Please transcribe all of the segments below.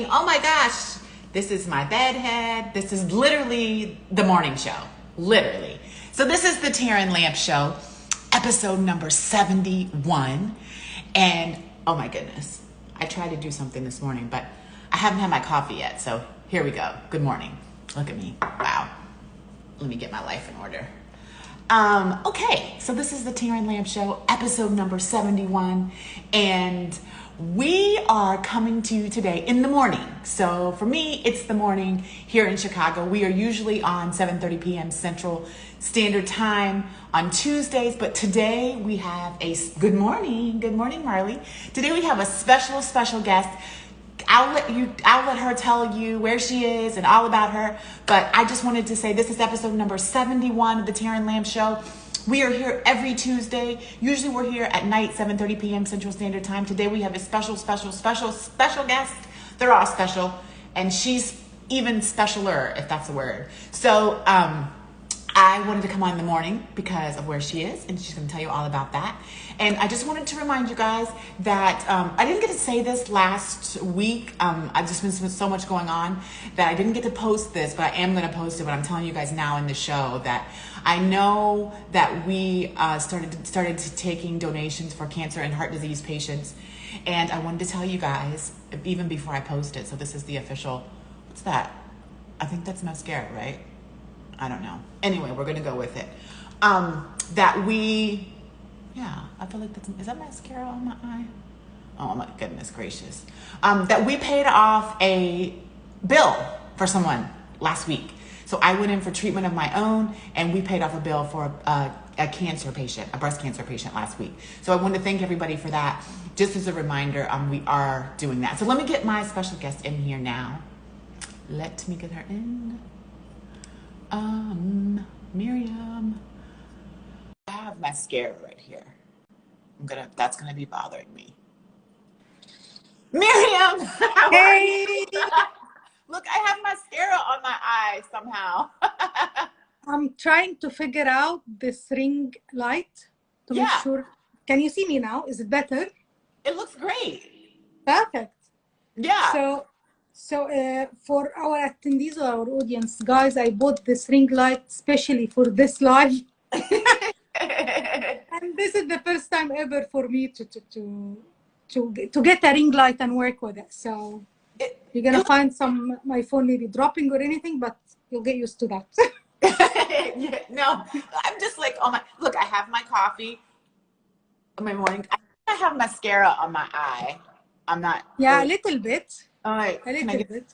morning. Oh my gosh. This is my bedhead. This is literally the morning show. Literally. So this is the TERRAN show, episode number 71. And oh my goodness, I tried to do something this morning, but I haven't had my coffee yet. So here we go. Good morning. Look at me. Wow. Let me get my life in order. Okay, so this is the TERRAN show, episode number 71, and we are coming to you today in the morning. So for me, it's the morning here in Chicago. We are usually on 7:30 p.m. Central Standard Time on Tuesdays, but today we have a good morning, Marley. Today we have a special guest. I'll let her tell you where she is and all about her. But I just wanted to say this is episode number 71 of the TERRAN show. We are here every Tuesday. Usually we're here at night, 7:30 p.m. Central Standard Time. Today we have a special guest. They're all special. And she's even specialer, if that's a word. So I wanted to come on in the morning because of where she is, and she's going to tell you all about that. And I just wanted to remind you guys that I didn't get to say this last week. I've just been so much going on that I didn't get to post this, but I am going to post it. But I'm telling you guys now in the show that I know that we started taking donations for cancer and heart disease patients. And I wanted to tell you guys, even before I post it, so this is the official, what's that? I think that's mascara, right? I don't know. Anyway, we're going to go with it. I feel like is that mascara on my eye? Oh my goodness gracious. That we paid off a bill for someone last week. So I went in for treatment of my own, and we paid off a bill for a cancer patient, a breast cancer patient last week. So I want to thank everybody for that. Just as a reminder, we are doing that. So let me get my special guest in here now. Let me get her in. Miriam. I have mascara right here. That's gonna be bothering me. Miriam, how are you? Look, I have mascara on my eye somehow. I'm trying to figure out this ring light to make sure. Can you see me now? Is it better? It looks great. Perfect. Yeah. So for our attendees or our audience, guys, I bought this ring light especially for this live. And this is the first time ever for me to get a ring light and work with it. So you're going to find my phone maybe dropping or anything, but you'll get used to that. No, I'm just like, look, I have my coffee in my morning. I have mascara on my eye. I'm not. Yeah, a little bit. All right. A little bit.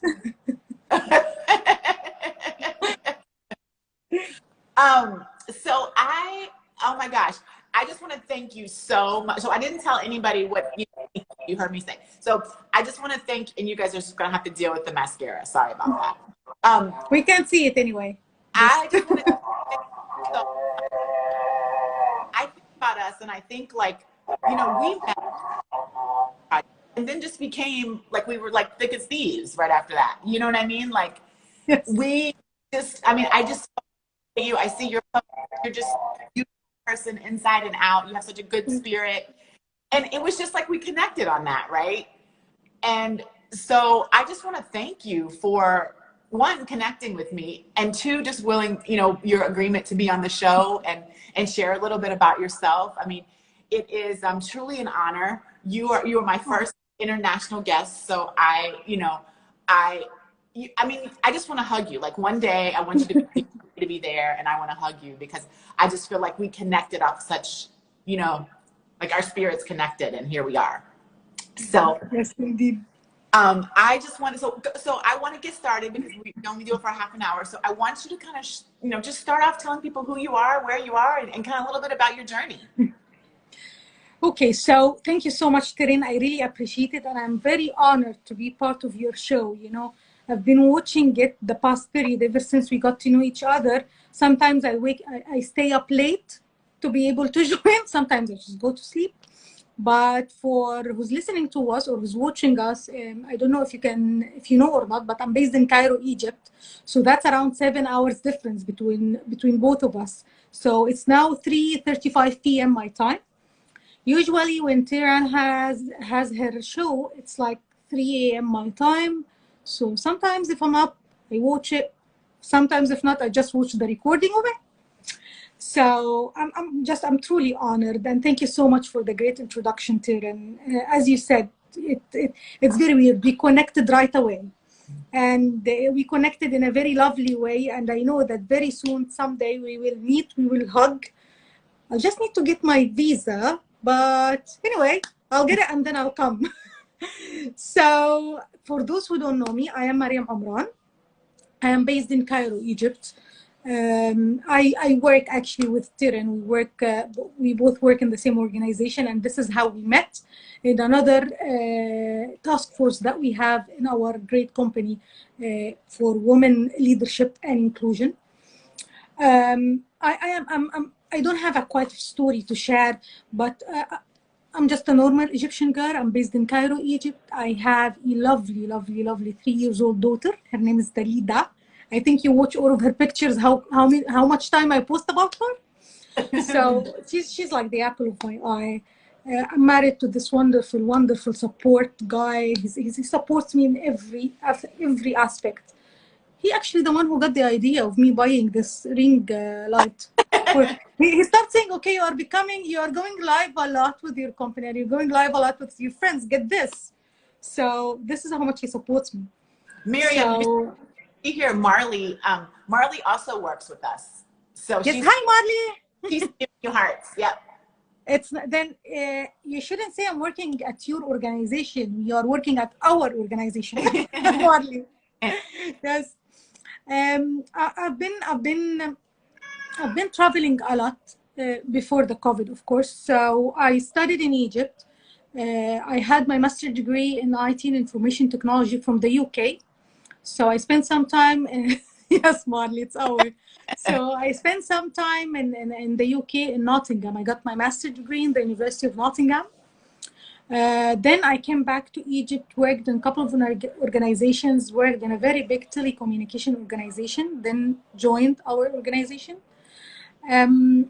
Oh my gosh, I just want to thank you so much. So I didn't tell anybody what you heard me say. So I just want to thank, and you guys are just gonna have to deal with the mascara. Sorry about that. We can't see it anyway. I just want to. I think about us, and I think like, we met, and then just became like we were like thick as thieves right after that. You know what I mean? Like we just. I just see you. I see you're just you person inside and out. You have such a good spirit, and it was just like we connected on that, right? And so I just want to thank you for one, connecting with me, and two, just willing, your agreement to be on the show and share a little bit about yourself. It is truly an honor. You are my first international guest, so I just want to hug you. Like one day I want you to be there, and I want to hug you because I just feel like we connected off such, like our spirits connected, and here we are. So yes, indeed. I just want to, so I want to get started because we only do it for half an hour. So I want you to kind of, just start off telling people who you are, where you are, and kind of a little bit about your journey. Okay, so thank you so much, TERRAN. I really appreciate it, and I'm very honored to be part of your show. I've been watching it the past period ever since we got to know each other. Sometimes I stay up late to be able to join. Sometimes I just go to sleep. But for who's listening to us or who's watching us, I don't know if you know or not, but I'm based in Cairo, Egypt. So that's around 7 hours difference between both of us. So it's now 3:35 p.m. my time. Usually when TERRAN has her show, it's like 3 a.m. my time. So sometimes if I'm up, I watch it. Sometimes if not, I just watch the recording of it. So I'm truly honored, and thank you so much for the great introduction, Terran. As you said, it's very weird. We connected right away, and we connected in a very lovely way. And I know that very soon, someday, we will meet, we will hug. I just need to get my visa, but anyway, I'll get it and then I'll come. So for those who don't know me, I am Miriam Amran. I am based in Cairo, Egypt. I work actually with TERRAN. We both work in the same organization, and this is how we met in another task force that we have in our great company for women leadership and inclusion. I don't have a quite story to share, but I'm just a normal Egyptian girl. I'm based in Cairo, Egypt. I have a lovely, lovely, lovely 3-year-old daughter. Her name is Dalida. I think you watch all of her pictures. How much time I post about her? So she's like the apple of my eye. I'm married to this wonderful, wonderful support guy. He supports me in every aspect. He actually the one who got the idea of me buying this ring light. He starts saying, okay, you are going live a lot with your company, and you're going live a lot with your friends. Get this. So this is how much he supports me. Miriam, So, you hear Marley. Marley also works with us. So yes, hi Marley. She's giving you hearts. Yep. You shouldn't say I'm working at your organization. You are working at our organization. Marley. Yes. I've been traveling a lot before the COVID, of course. So I studied in Egypt. I had my master's degree in IT and information technology from the UK. So I spent some time yes, Marley, it's our. So I spent some time in the UK in Nottingham. I got my master's degree in the University of Nottingham. Then I came back to Egypt, worked in a couple of organizations, worked in a very big telecommunication organization, then joined our organization. I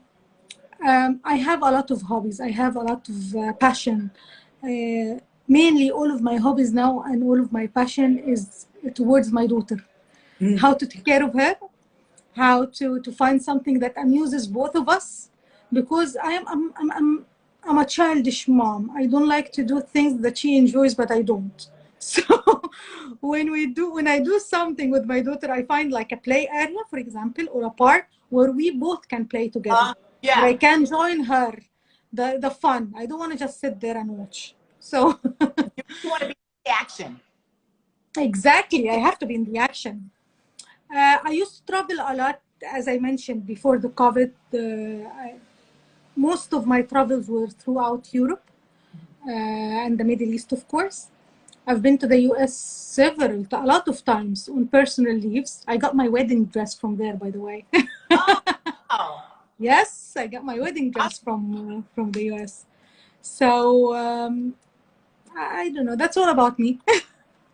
have a lot of hobbies. I have a lot of passion. Mainly all of my hobbies now and all of my passion is towards my daughter. How to take care of her, how to find something that amuses both of us, because I'm a childish mom. I don't like to do things that she enjoys, but I don't. So when I do something with my daughter, I find like a play area, for example, or a park where we both can play together. Yeah. Where I can join her, the fun. I don't want to just sit there and watch. So you want to be in the action. Exactly, I have to be in the action. I used to travel a lot, as I mentioned before the COVID. Most of my travels were throughout Europe and the Middle East, of course. I've been to the US a lot of times on personal leaves. I got my wedding dress from there, by the way. Oh. Yes, I got my wedding dress from the US. So I don't know. That's all about me.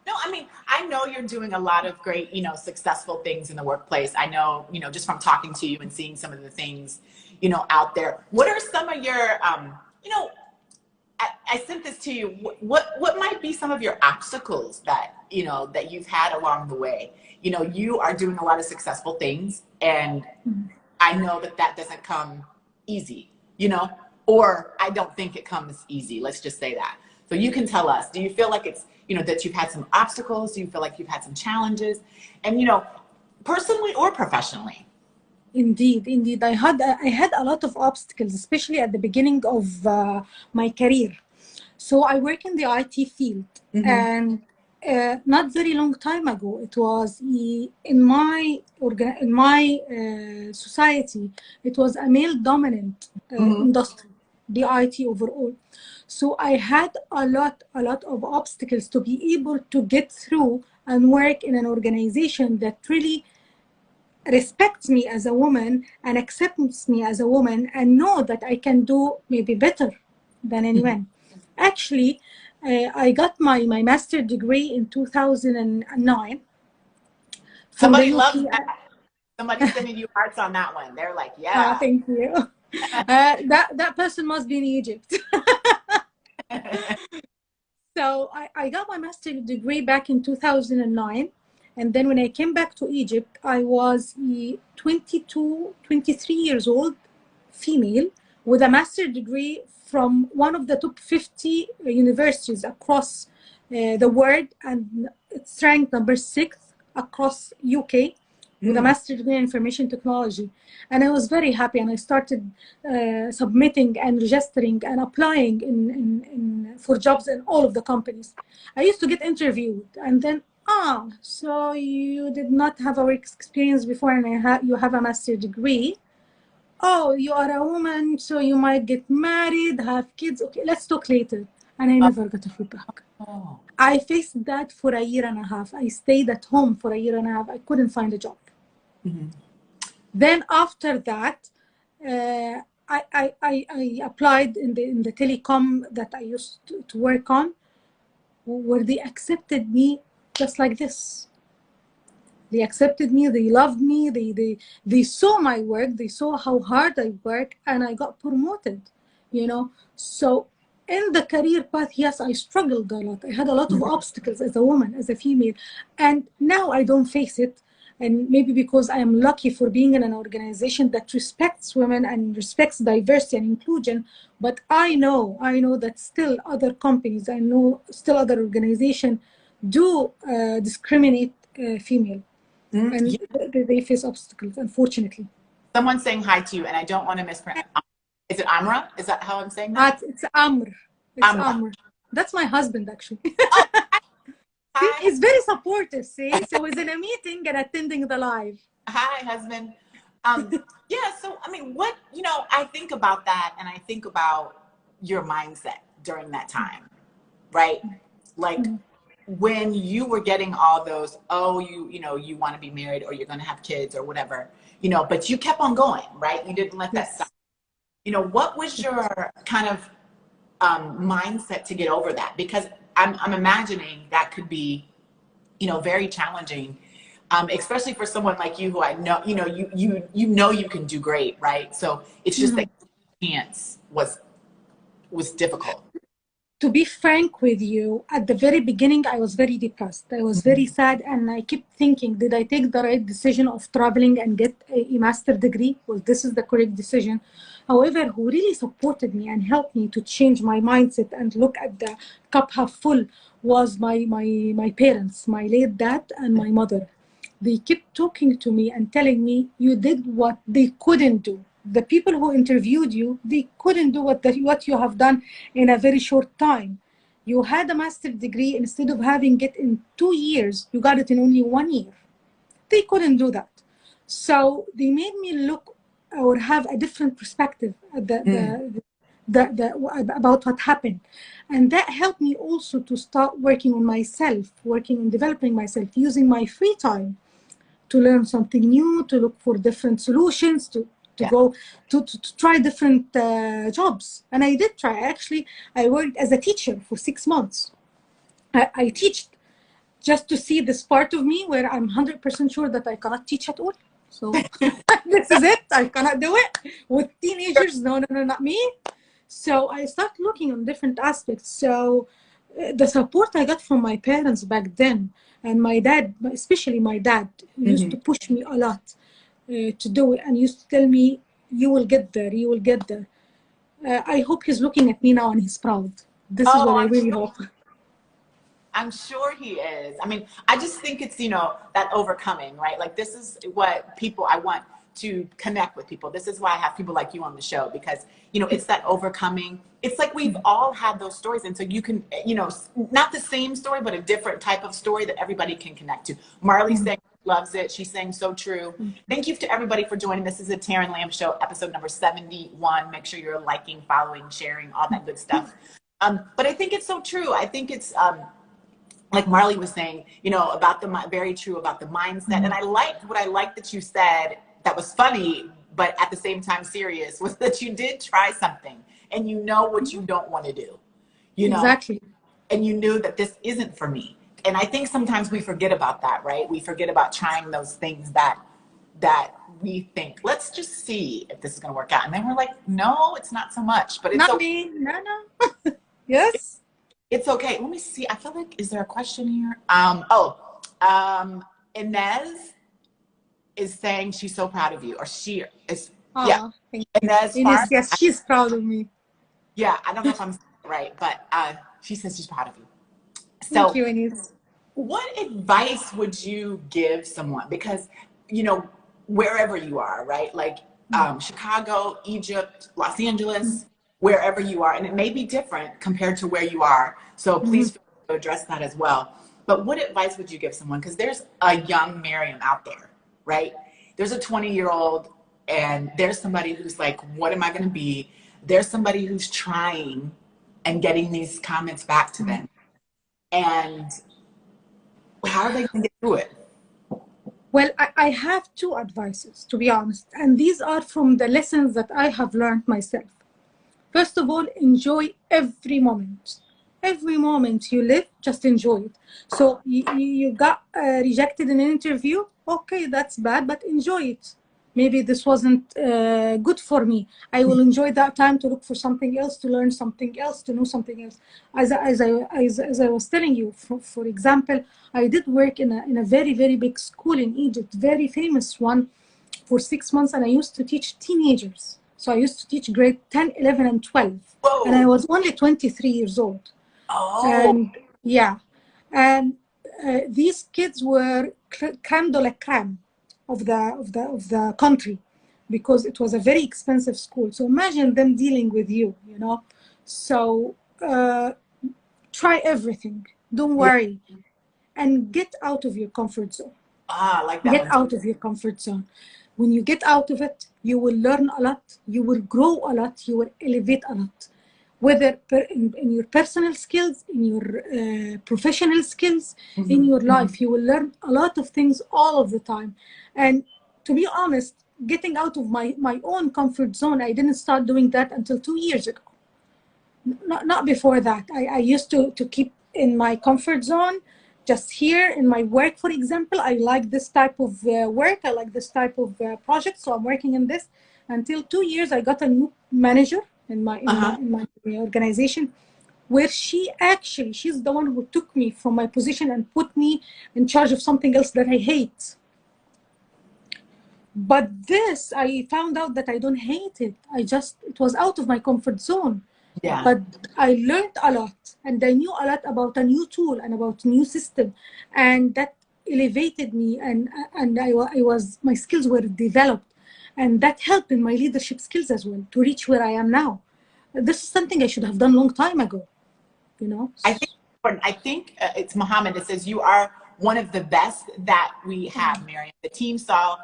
No, I mean, I know you're doing a lot of great, successful things in the workplace. I know, just from talking to you and seeing some of the things, out there. What are some of your, I sent this to you. What might be some of your obstacles that, that you've had along the way? You are doing a lot of successful things, and I know that doesn't come easy, or I don't think it comes easy. Let's just say that. So you can tell us, do you feel like it's, that you've had some obstacles? Do you feel like you've had some challenges? And, personally or professionally? Indeed. I had a lot of obstacles, especially at the beginning of my career. So I work in the IT field, and not very long time ago, it was in my society, it was a male-dominant industry, the IT overall. So I had a lot of obstacles to be able to get through and work in an organization that really respects me as a woman and accepts me as a woman and know that I can do maybe better than anyone. Actually, I got my master's degree in 2009. Somebody loves that. Somebody's sending you hearts on that one. They're like, yeah. Thank you. That person must be in Egypt. So I got my master's degree back in 2009. And then when I came back to Egypt, I was 22, 23 years old, female, with a master's degree from one of the top 50 universities across the world. And it's ranked number 6 across UK with a master's degree in information technology. And I was very happy, and I started submitting and registering and applying for jobs in all of the companies. I used to get interviewed, and then, so you did not have a work experience before, and you have a master's degree. Oh, you are a woman, so you might get married, have kids. Okay, let's talk later. And I never got a feedback. Oh. I faced that for a year and a half. I stayed at home for a year and a half. I couldn't find a job. Then after that, I applied in the telecom that I used to work on, where they accepted me just like this. They accepted me, they loved me, they saw my work, they saw how hard I work, and I got promoted, you know. So in the career path, yes, I struggled a lot. I had a lot of obstacles as a woman, as a female, and now I don't face it. And maybe because I am lucky for being in an organization that respects women and respects diversity and inclusion. But I know that still other companies, I know still other organizations do discriminate female. And they face obstacles, unfortunately. Someone's saying hi to you, and I don't want to mispronounce. Is it Amra? Is that how I'm saying that? It's Amr. It's Amr. That's my husband, actually. See, he's very supportive, see? So he's in a meeting and attending the live. Hi, husband. Yeah, so, I mean, I think about that, and I think about your mindset during that time, right? Like, when you were getting all those, you want to be married, or you're going to have kids or whatever, but you kept on going, right? You didn't let that stop. What was your kind of mindset to get over that? Because I'm imagining that could be, very challenging, especially for someone like you, who I know, you can do great, right? So it's just that chance was difficult. To be frank with you, at the very beginning, I was very depressed. I was very sad, and I kept thinking, did I take the right decision of traveling and get a master's degree? Well, this is the correct decision. However, who really supported me and helped me to change my mindset and look at the cup half full was my parents, my late dad and my mother. They kept talking to me and telling me, you did what they couldn't do. The people who interviewed you, they couldn't do what you have done in a very short time. You had a master's degree. Instead of having it in 2 years, you got it in only 1 year. They couldn't do that. So they made me look or have a different perspective about what happened. And that helped me also to start working on myself, working on developing myself, using my free time to learn something new, to look for different solutions, to go to try different jobs. And I did try. Actually, I worked as a teacher for 6 months. I teach just to see this part of me where I'm 100% sure that I cannot teach at all. So this is it. I cannot do it with teenagers. No, not me. So I started looking on different aspects. So the support I got from my parents back then, and my dad, especially my dad, used to push me a lot to do it, and used to tell me, you will get there, you will get there. I hope he's looking at me now and he's proud. This is what I really hope. I'm sure he is. I mean, I just think it's, that overcoming, right? Like, this is what I want to connect with people. This is why I have people like you on the show, because, it's that overcoming. It's like we've all had those stories. And so you can, not the same story, but a different type of story that everybody can connect to. Marley's saying loves it. She's saying so true. Thank you to everybody for joining. This is a TERRAN Show, episode number 71. Make sure you're liking, following, sharing, all that good stuff. But I think it's so true. I think it's, like Marley was saying, about very true about the mindset. And what I liked that you said that was funny, but at the same time serious, was that you did try something and you know what you don't want to do, Exactly. And you knew that this isn't for me. And I think sometimes we forget about that, right? We forget about trying those things that we think, let's just see if this is going to work out. And then we're like, no, it's not so much, but it's not me. No. Yes. It's okay. Let me see. I feel like, is there a question here? Inez is saying she's so proud of you, or she is, yeah. Ah, thank you. Inez Ines, Farm. yes, she's proud of me. Yeah, I don't know if I'm saying it right, but she says she's proud of you. Thank So, you, Ines. what advice would you give someone? Because, you know, wherever you are, right? Like Chicago, Egypt, Los Angeles, wherever you are, and it may be different compared to where you are. So please feel free to address that as well. But what advice would you give someone? Because there's a young Miriam out there, right? There's a 20-year-old, and there's somebody who's like, what am I going to be? There's somebody who's trying and getting these comments back to them. And how are they going to get through it? Well, I have two advices, to be honest, and these are from the lessons that I have learned myself. First of all, enjoy every moment. Every moment you live, just enjoy it. So you got rejected in an interview. Okay, that's bad, but enjoy it. Maybe this wasn't good for me. I will enjoy that time to look for something else, to learn something else, to know something else. As I was telling you, for example, I did work in a very, very big school in Egypt, very famous one, for 6 months, and I used to teach teenagers. So I used to teach grade 10, 11, and 12. Whoa. And I was only 23 years old. Oh. And yeah. And these kids were crème de la crème of the country, because it was a very expensive school. So imagine them dealing with you, you know. So try everything. Don't worry. And get out of your comfort zone. I like that Get one. out of your comfort zone. When you get out of it, you will learn a lot, you will grow a lot, you will elevate a lot. Whether in your personal skills, in your professional skills, in your life, you will learn a lot of things all of the time. And to be honest, getting out of my own comfort zone, I didn't start doing that until 2 years ago. Not before that. I used to keep in my comfort zone. Just here in my work, for example, I like this type of work. I like this type of project. So I'm working in this. Until 2 years, I got a new manager in my organization, where she's the one who took me from my position and put me in charge of something else that I hate. But this, I found out that I don't hate it. It was out of my comfort zone. Yeah. But I learned a lot, and I knew a lot about a new tool and about a new system, and that elevated me, and my skills were developed, and that helped in my leadership skills as well to reach where I am now. This is something I should have done a long time ago, you know. I think it's Muhammad. It says you are one of the best that we have, Miriam. The team saw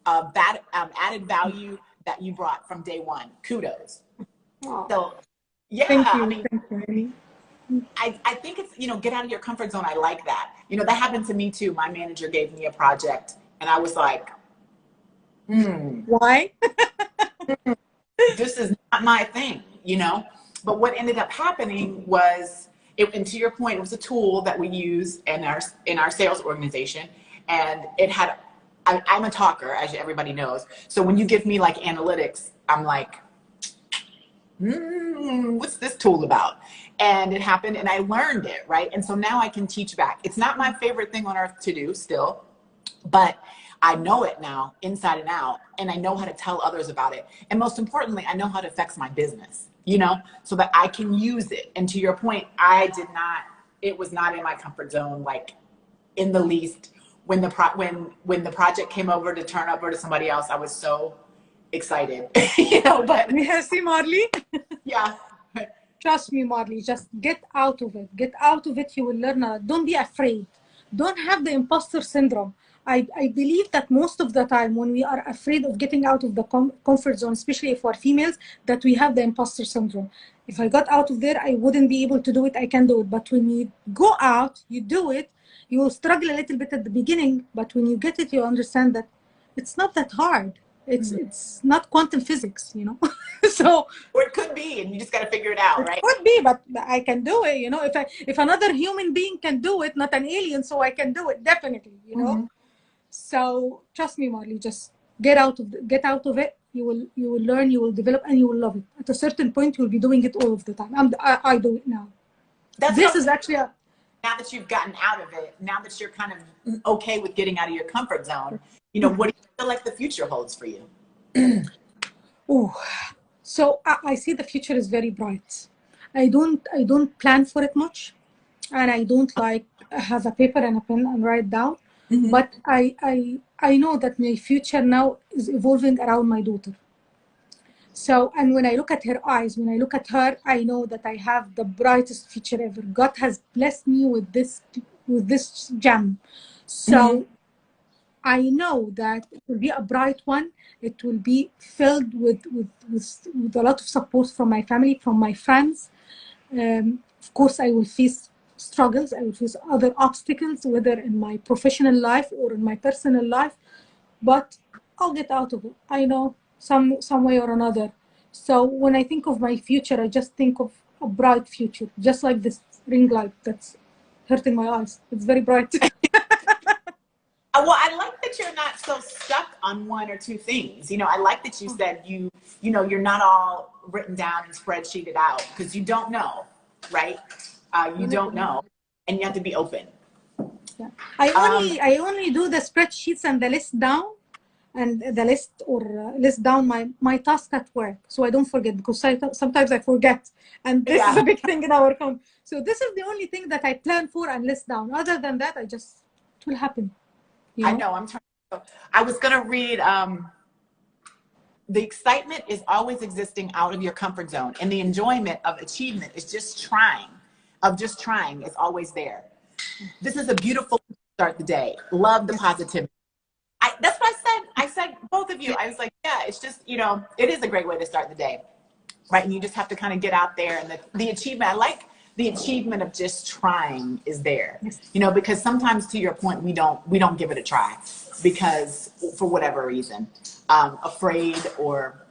added value that you brought from day one. Kudos. So. Yeah, thank you. I mean, thank you. I think it's, you know, get out of your comfort zone. I like that. You know, that happened to me too. My manager gave me a project and I was like, why? This is not my thing, you know? But what ended up happening was, and to your point, it was a tool that we use in our sales organization. And it had, I'm a talker, as everybody knows. So when you give me like analytics, I'm like, what's this tool about? And it happened and I learned it, right? And so now I can teach back. It's not my favorite thing on earth to do still, but I know it now inside and out, and I know how to tell others about it. And most importantly, I know how it affects my business, you know, so that I can use it. And to your point, it was not in my comfort zone, like in the least. When the project came over to turn over to somebody else, I was so excited, you know, but See, Marley? Yeah. Trust me, Marley, just get out of it. Get out of it, you will learn a lot. Don't be afraid. Don't have the imposter syndrome. I believe that most of the time when we are afraid of getting out of the comfort zone, especially for females, that we have the imposter syndrome. If I got out of there, I wouldn't be able to do it. I can do it. But when you go out, you do it, you will struggle a little bit at the beginning. But when you get it, you understand that it's not that hard. It's not quantum physics, you know. So, or it could be, and you just got to figure it out, right? It could be, but I can do it, you know. If another human being can do it, not an alien, so I can do it definitely, you know. So trust me, Marley, just get out of it. You will learn, you will develop, and you will love it. At a certain point, you'll be doing it all of the time. I do it now. That's This is actually now that you've gotten out of it, now that you're kind of okay with getting out of your comfort zone, you know, what do you feel like the future holds for you? oh, so I see the future is very bright. I don't plan for it much, and I don't like have a paper and a pen and write down. But I know that my future now is evolving around my daughter. So, and when I look at her eyes, when I look at her, I know that I have the brightest future ever. God has blessed me with this gem. So I know that it will be a bright one. It will be filled with a lot of support from my family, from my friends. Of course, I will face struggles. I will face other obstacles, whether in my professional life or in my personal life. But I'll get out of it. I know some way or another. So when I think of my future, I just think of a bright future, just like this ring light that's hurting my eyes. It's very bright. Well, I like that you're not so stuck on one or two things. You know, I like that you said you know, you're not all written down and spreadsheeted out, because you don't know, right? You don't know, and you have to be open. Yeah. I only do the spreadsheets and the list down, and the list or list down my task at work, so I don't forget, because sometimes I forget, and this is a big thing in our company. So this is the only thing that I plan for and list down. Other than that, it will happen. You know? I know. I'm trying. I was gonna read. The excitement is always existing out of your comfort zone, and the enjoyment of achievement is just trying. Is always there. This is a beautiful start the day. Love the positivity. That's what I said both of you. I was like, yeah, it's just, you know, it is a great way to start the day, right? And you just have to kind of get out there, and the achievement. I like the achievement of just trying is there, you know, because sometimes, to your point, we don't give it a try because for whatever reason, afraid or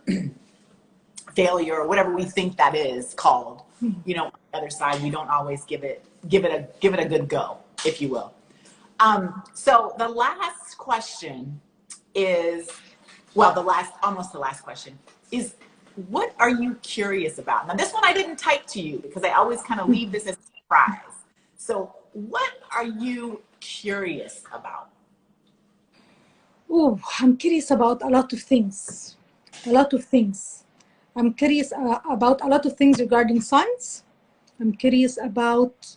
failure or whatever we think that is called, you know, on the other side, we don't always give it a good go, if you will. So the last question is, well, almost the last question is, what are you curious about? Now, this one I didn't type to you because I always kind of leave this as a surprise. So what are you curious about? Oh, I'm curious about a lot of things. I'm curious about a lot of things regarding science. I'm curious about,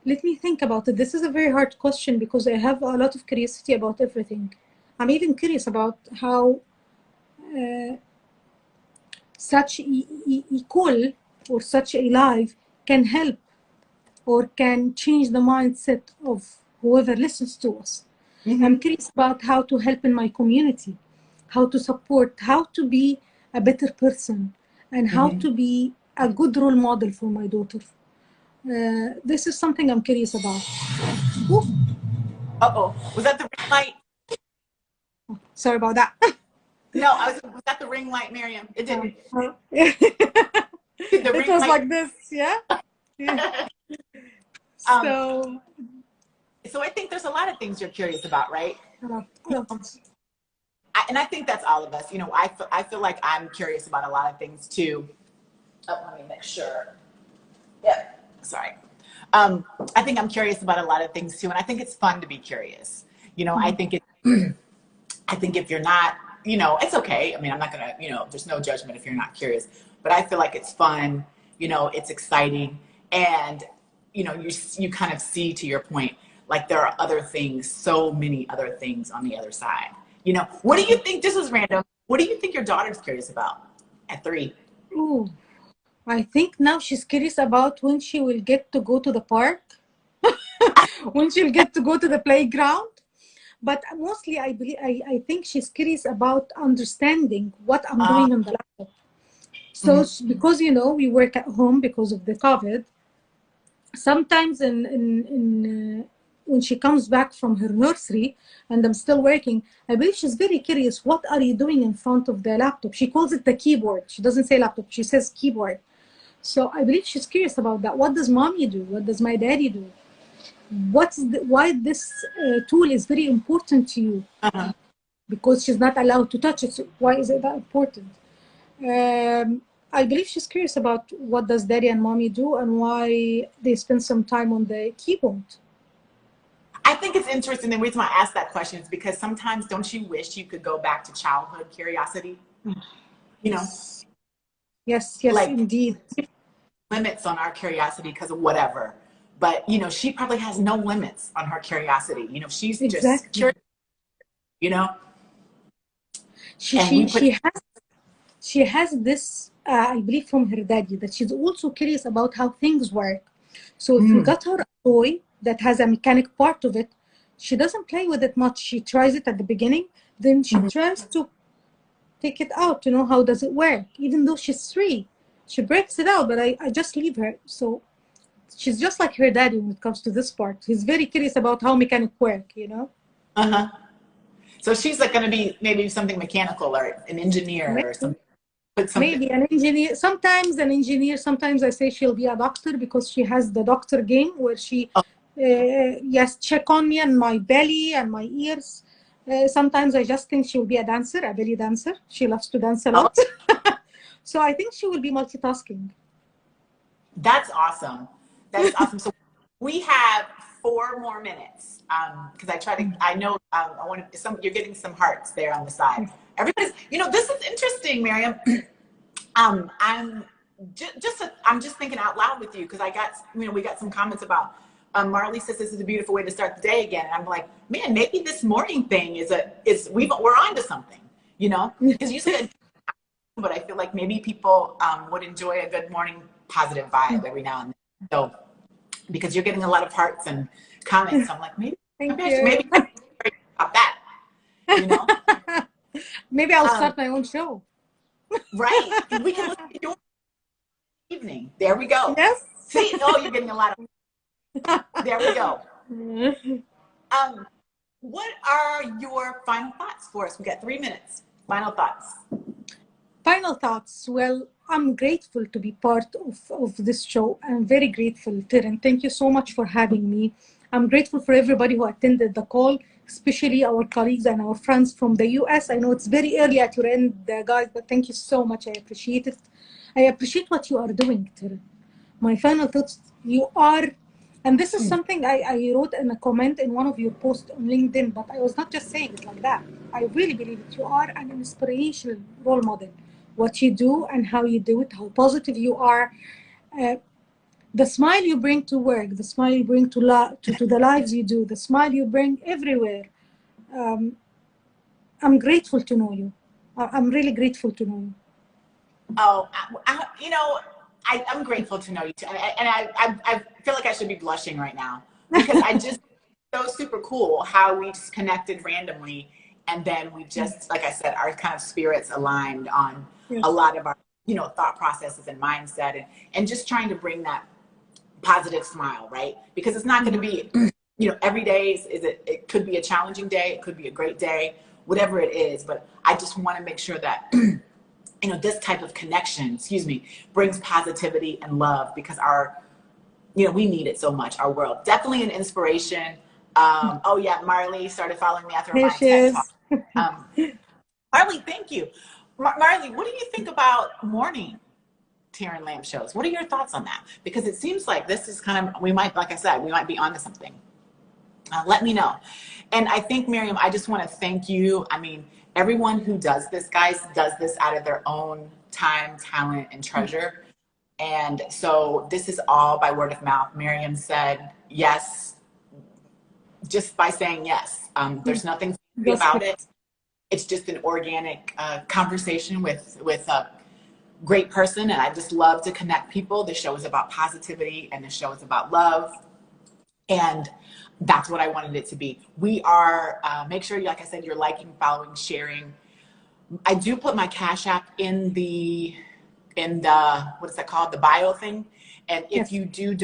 let me think about it. This is a very hard question because I have a lot of curiosity about everything. I'm even curious about how such a call or such a live can help or can change the mindset of whoever listens to us. I'm curious about how to help in my community, how to support, how to be a better person, and how to be a good role model for my daughter. This is something I'm curious about. Ooh. Uh-oh, was that the ring light? Sorry about that. No, was that the ring light, Miriam? It didn't. It was like this, yeah? Yeah. So I think there's a lot of things you're curious about, right? And I think that's all of us. You know, I feel like I'm curious about a lot of things too. Oh, let me make sure. Yeah, sorry. I think I'm curious about a lot of things too, and I think it's fun to be curious. You know, I think if you're not, you know, it's okay. I mean, I'm not gonna, you know, there's no judgment if you're not curious, but I feel like it's fun. You know, it's exciting, and you know, you kind of see, to your point, like there are other things, so many other things on the other side. You know, what do you think? This is random. What do you think your daughter's curious about at 3? Ooh. I think now she's curious about when she will get to go to the park, when she'll get to go to the playground. But mostly, I think she's curious about understanding what I'm doing on the laptop. So because, you know, we work at home because of the COVID, sometimes when she comes back from her nursery and I'm still working, I believe she's very curious. What are you doing in front of the laptop? She calls it the keyboard. She doesn't say laptop. She says keyboard. So I believe she's curious about that. What does mommy do? What does my daddy do? Why this tool is very important to you? Because she's not allowed to touch it. So why is it that important? I believe she's curious about what does daddy and mommy do and why they spend some time on the keyboard. I think it's interesting. The reason why I asked that question is because sometimes don't you wish you could go back to childhood curiosity? You know, Yes, yes, like indeed. limits on our curiosity because of whatever. But, you know, she probably has no limits on her curiosity. You know, she's just Exactly. curious, you know, She and we she put, she has she has this I believe from her daddy that she's also curious about how things work. So if we got her a toy that has a mechanic part of it, she doesn't play with it much. She tries it at the beginning, then she tries to take it out to know how does it work. Even though she's 3, she breaks it out, but I just leave her. So she's just like her daddy when it comes to this part. He's very curious about how mechanic work, you know? uh-huh. So she's like going to be maybe something mechanical or an engineer or something. Put something. Maybe an engineer, sometimes an engineer, sometimes I say she'll be a doctor because she has the doctor game where she, yes, check on me and my belly and my ears. Sometimes I just think she'll be a dancer, a belly dancer. She loves to dance a lot. So I think she will be multitasking. That's awesome. That is awesome. So we have 4 more minutes because I try to. I know I want to. You're getting some hearts there on the side. Everybody's. You know, this is interesting, Miriam. I'm just thinking out loud with you because I got. You know, we got some comments about. Marley says this is a beautiful way to start the day again, and I'm like, man, maybe this morning thing we're on to something. You know, because you said. But I feel like maybe people would enjoy a good morning positive vibe every now and then. So, because you're getting a lot of hearts and comments, I'm like, maybe about that, you know? Maybe I'll start my own show. Right. We can listen to your evening. There we go. Yes. See, oh, you're getting a lot of, there we go. What are your final thoughts for us? We got 3 minutes. Final thoughts. Final thoughts. Well, I'm grateful to be part of this show. I'm very grateful, Terran. Thank you so much for having me. I'm grateful for everybody who attended the call, especially our colleagues and our friends from the US. I know it's very early at your end, guys, but thank you so much. I appreciate it. I appreciate what you are doing, Terran. My final thoughts, you are, and this is something I wrote in a comment in one of your posts on LinkedIn, but I was not just saying it like that. I really believe it. You are an inspirational role model. What you do and how you do it, how positive you are, the smile you bring to work, the smile you bring to the lives you do, the smile you bring everywhere. I'm grateful to know you. I'm really grateful to know you. Oh, you know, I'm grateful to know you too. And I feel like I should be blushing right now because I just, so super cool how we just connected randomly. And then we just, like I said, our kind of spirits aligned on a lot of our, you know, thought processes and mindset and just trying to bring that positive smile, right? Because it's not going to be, you know, every day it could be a challenging day. It could be a great day, whatever it is. But I just want to make sure that, you know, this type of connection, brings positivity and love because you know, we need it so much, our world. Definitely an inspiration. Oh yeah, Marley started following me after my TED Talk. Marley, thank you. Marley, what do you think about morning Terran lamp shows? What are your thoughts on that? Because it seems like this is kind of, like I said, we might be onto something. Let me know. And I think, Miriam, I just want to thank you. I mean, everyone who does this, guys, does this out of their own time, talent, and treasure. And so this is all by word of mouth. Miriam said yes, just by saying yes. There's nothing about it. It's just an organic conversation with a great person. And I just love to connect people. The show is about positivity and the show is about love. And that's what I wanted it to be. We are, make sure, like I said, you're liking, following, sharing. I do put my Cash App in the, what is that called? The bio thing. And if you do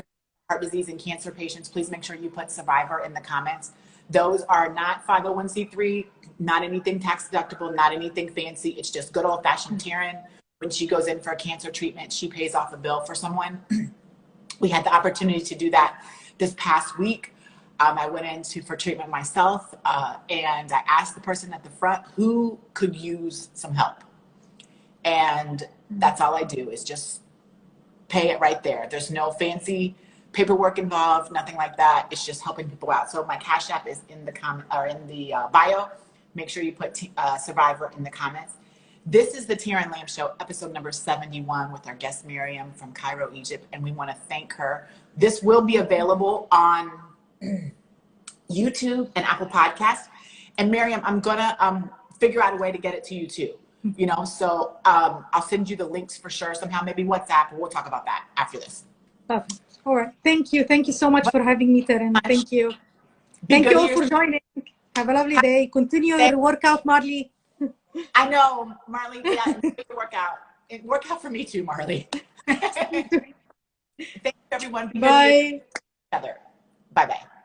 heart disease and cancer patients, please make sure you put survivor in the comments. Those are not 501c3, not anything tax deductible, not anything fancy. It's just good old fashioned Terran. When she goes in for a cancer treatment, she pays off a bill for someone. We had the opportunity to do that this past week. I went in for treatment myself, and I asked the person at the front who could use some help. And That's all I do is just pay it right there. There's no fancy paperwork involved, nothing like that. It's just helping people out. So my Cash App is in the comment or in the bio. Make sure you put Survivor in the comments. This is the TERRAN Lamp Show, episode number 71 with our guest Miriam from Cairo, Egypt, and we want to thank her. This will be available on YouTube and Apple Podcasts. And Miriam, I'm gonna figure out a way to get it to you too. You know, so I'll send you the links for sure somehow, maybe WhatsApp, or we'll talk about that after this. Perfect. All right. Thank you. Thank you so much for having me, Terran. Thank you. Thank you all for joining. Have a lovely day. Continue your workout, Marley. I know, Marley. Yeah, it's a workout. It worked out for me too, Marley. Thank you, everyone. Bye. Bye-bye.